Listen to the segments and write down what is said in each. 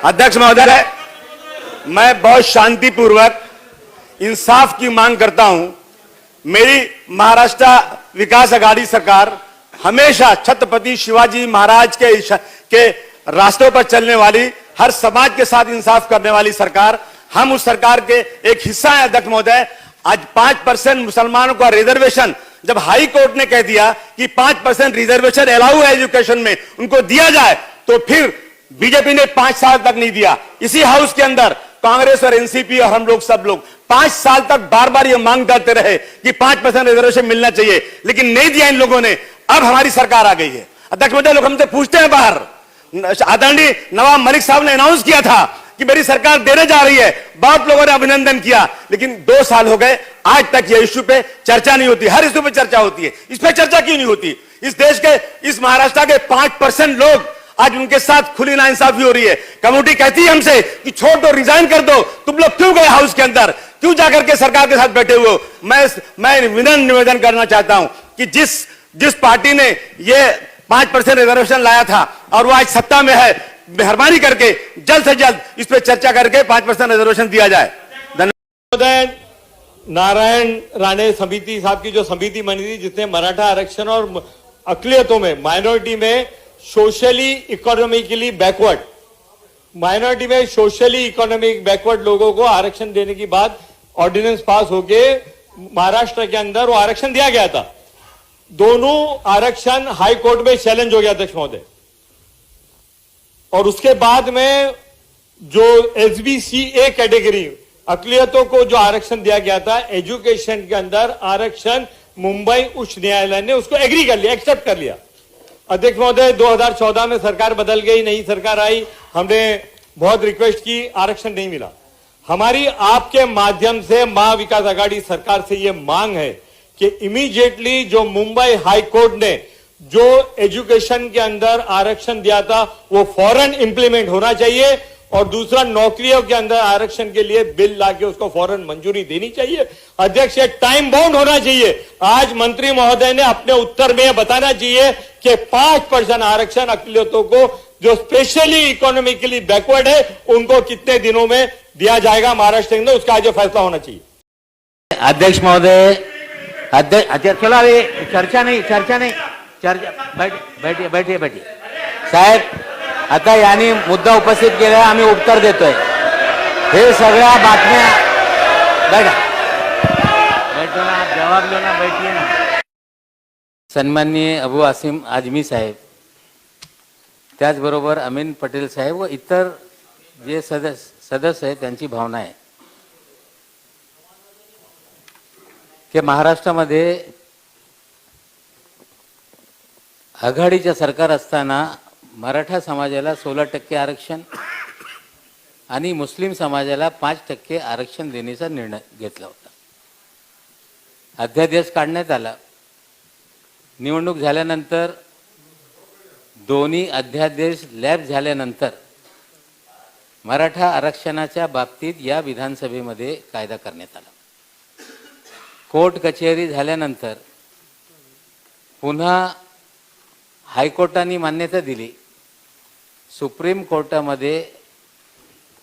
अध्यक्ष महोदय, मैं बहुत शांतिपूर्वक इंसाफ की मांग करता हूं। मेरी महाराष्ट्र विकास आघाड़ी सरकार हमेशा छत्रपति शिवाजी महाराज के रास्तों पर चलने वाली, हर समाज के साथ इंसाफ करने वाली सरकार, हम उस सरकार के एक हिस्सा हैं। अध्यक्ष महोदय, आज 5% मुसलमानों का रिजर्वेशन जब हाई कोर्ट ने कह दिया कि 5% रिजर्वेशन अलाउ है एजुकेशन में, उनको दिया जाए, तो फिर बीजेपी ने 5 साल तक नहीं दिया। इसी हाउस के अंदर कांग्रेस और एनसीपी और हम लोग सब लोग 5 साल तक बार बार ये मांग करते रहे कि 5% रिजर्वेशन मिलना चाहिए, लेकिन नहीं दिया इन लोगों ने। अब हमारी सरकार आ गई है। अध्यक्ष महोदय, लोग हमसे पूछते हैं बाहर, आदरणीय नवाब मलिक साहब ने अनाउंस किया था कि मेरी सरकार देने जा रही है, बहुत लोगों ने अभिनंदन किया, लेकिन 2 साल हो गए, आज तक ये इश्यू पे चर्चा नहीं होती। हर इश्यू पे चर्चा होती है, इस पे चर्चा क्यों नहीं होती? इस देश के, इस महाराष्ट्र के 5% लोग, आज उनके साथ खुली नाइंसाफी हो रही है। कम्युनिटी कहती है हमसे कि छोड़ दो, रिजाइन कर दो, तुम लोग क्यों गए हाउस के अंदर, क्यों जाकर के सरकार के साथ बैठे हुए हो? मैं विनम्र निवेदन करना चाहता हूं कि जिस पार्टी ने ये 5% रिजर्वेशन लाया था और वो आज सत्ता में है, मेहरबानी करके जल्द से जल्द इस पर चर्चा करके 5% रिजर्वेशन दिया जाए। धन्यवाद। नारायण राणे समिति साहब की जो समिति बनी थी, जिसने मराठा आरक्षण और अकलियतों में, माइनॉरिटी में सोशली इकोनॉमिकली बैकवर्ड, माइनॉरिटी में सोशली इकोनॉमिक बैकवर्ड लोगों को आरक्षण देने की बात ऑर्डिनेंस पास होके महाराष्ट्र के अंदर वो आरक्षण दिया गया था। दोनों आरक्षण हाई कोर्ट में चैलेंज हो गया अध्यक्ष महोदय, और उसके बाद में जो एसबीसीए कैटेगरी अकलियतों को जो आरक्षण दिया गया था एजुकेशन के अंदर, आरक्षण मुंबई उच्च न्यायालय ने उसको एग्री कर लिया, एक्सेप्ट कर लिया। अध्यक्ष महोदय, 2014 में सरकार बदल गई, नई सरकार आई, हमने बहुत रिक्वेस्ट की, आरक्षण नहीं मिला। हमारी आपके माध्यम से महा विकास आघाड़ी सरकार से यह मांग है कि इमीडिएटली जो मुंबई हाई कोर्ट ने जो एजुकेशन के अंदर आरक्षण दिया था वो फौरन इंप्लीमेंट होना चाहिए, और दूसरा नौकरियों के अंदर आरक्षण के लिए बिल लाके उसको फौरन मंजूरी देनी चाहिए। अध्यक्ष, ये टाइम बाउंड होना चाहिए। आज मंत्री महोदय ने अपने उत्तर में बताना चाहिए कि 5% आरक्षण अकलियतों को जो स्पेशली इकोनॉमिकली बैकवर्ड है उनको कितने दिनों में दिया जाएगा महाराष्ट्र के अंदर, उसका आज फैसला होना चाहिए। अध्यक्ष महोदय, अध्यक्ष चलो अभी चर्चा नहीं, बैठिए साहेब, आता यांनी मुद्दा उपस्थित केला, आम्ही उत्तर देतोय। हे सगळ्या बातम्या, बैठो ना, आप जवाब लो ना, बैठिए ना। सन्माननीय अबू आसिम आजमी साहेब, त्याचबरोबर अमीन पटेल साहेब व इतर जे सदस्य आहेत त्यांची भावना आहे की महाराष्ट्रामध्ये आघाडीच्या सरकार असताना मराठा समाजाला 16% आरक्षण आणि मुस्लिम समाजाला 5% आरक्षण देण्याचा निर्णय घेतला होता। अध्यादेश काढण्यात आला। निवडणूक झाल्यानंतर दोन्ही अध्यादेश लॅब झाल्यानंतर मराठा आरक्षणाच्या बाबतीत या विधानसभेमध्ये कायदा करण्यात आला। कोर्ट कचेरी झाल्यानंतर पुन्हा हायकोर्टाने मान्यता दिली, सुप्रीम कोर्टामध्ये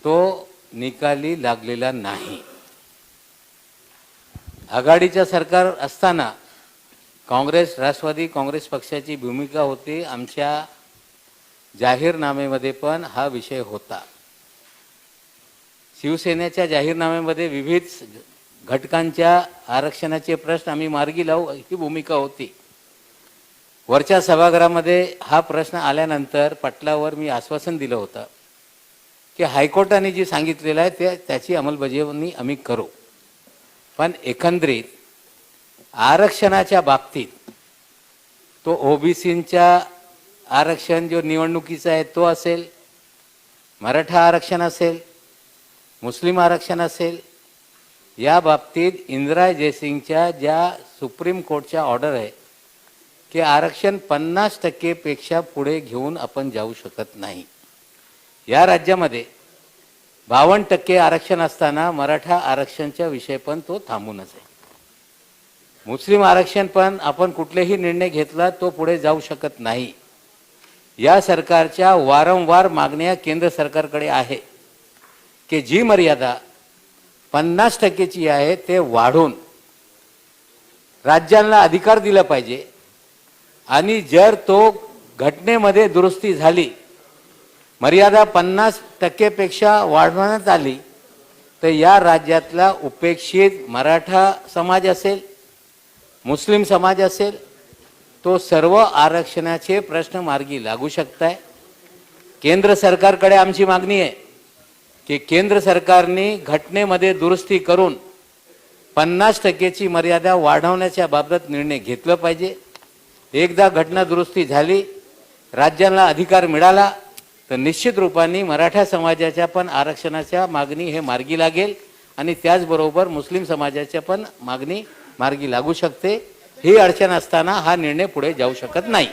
तो निकाली लागलेला नाही। आघाडीच्या सरकार असताना काँग्रेस, राष्ट्रवादी काँग्रेस पक्षाची भूमिका होती, आमच्या जाहीरनाम्यामध्ये पण हा विषय होता। शिवसेनेच्या जाहीरनाम्यामध्ये विविध घटकांच्या आरक्षणाचे प्रश्न आम्ही मार्गी लावू ही भूमिका होती। वरच्या सभागृहामध्ये हा प्रश्न आल्यानंतर पटलावर मी आश्वासन दिलं होतं की हायकोर्टाने जी सांगितलेलं आहे त्याची अंमलबजावणी आम्ही करू, पण एकंदरीत आरक्षणाच्या बाबतीत तो ओबीसींच्या आरक्षण जो निवडणुकीचा आहे तो असेल, मराठा आरक्षण असेल, मुस्लिम आरक्षण असेल, या बाबतीत इंदिरा जयसिंगच्या ज्या सुप्रीम कोर्टच्या ऑर्डर आहे की आरक्षण 50% पेक्षा पुढे घेऊन आपण जाऊ शकत नाही। या राज्यामध्ये 52% आरक्षण असताना मराठा आरक्षणचा विषय पण तो थांबूनच आहे। मुस्लिम आरक्षण पण आपण कुठलेही निर्णय घेतला तो पुढे जाऊ शकत नाही। या सरकारच्या वारंवार मागण्या केंद्र सरकारकडे आहे की जी मर्यादा 50%ची आहे ते वाढून राज्यांना अधिकार दिला पाहिजे आणि जर तो घटनेमध्ये दुरुस्ती झाली, मर्यादा 50%पेक्षा वाढवण्यात आली, तर या राज्यातला उपेक्षित मराठा समाज असेल, मुस्लिम समाज असेल, तो सर्व आरक्षणाचे प्रश्न मार्गी लागू शकताय. केंद्र सरकारकडे आमची मागणी आहे की केंद्र सरकारने घटनेमध्ये दुरुस्ती करून 50%ची मर्यादा वाढवण्याच्या बाबत निर्णय घेतला पाहिजे. एकदा घटना दुरुस्ती झाली, राज्यांना अधिकार मिळाला, तर निश्चित रूपाने मराठा समाजाच्या पण आरक्षणाच्या मागणी हे मार्गी लागेल आणि त्याचबरोबर मुस्लिम समाजाच्या पण मागणी मार्गी लागू शकते. ही अडचण असताना हा निर्णय पुढे जाऊ शकत नाही.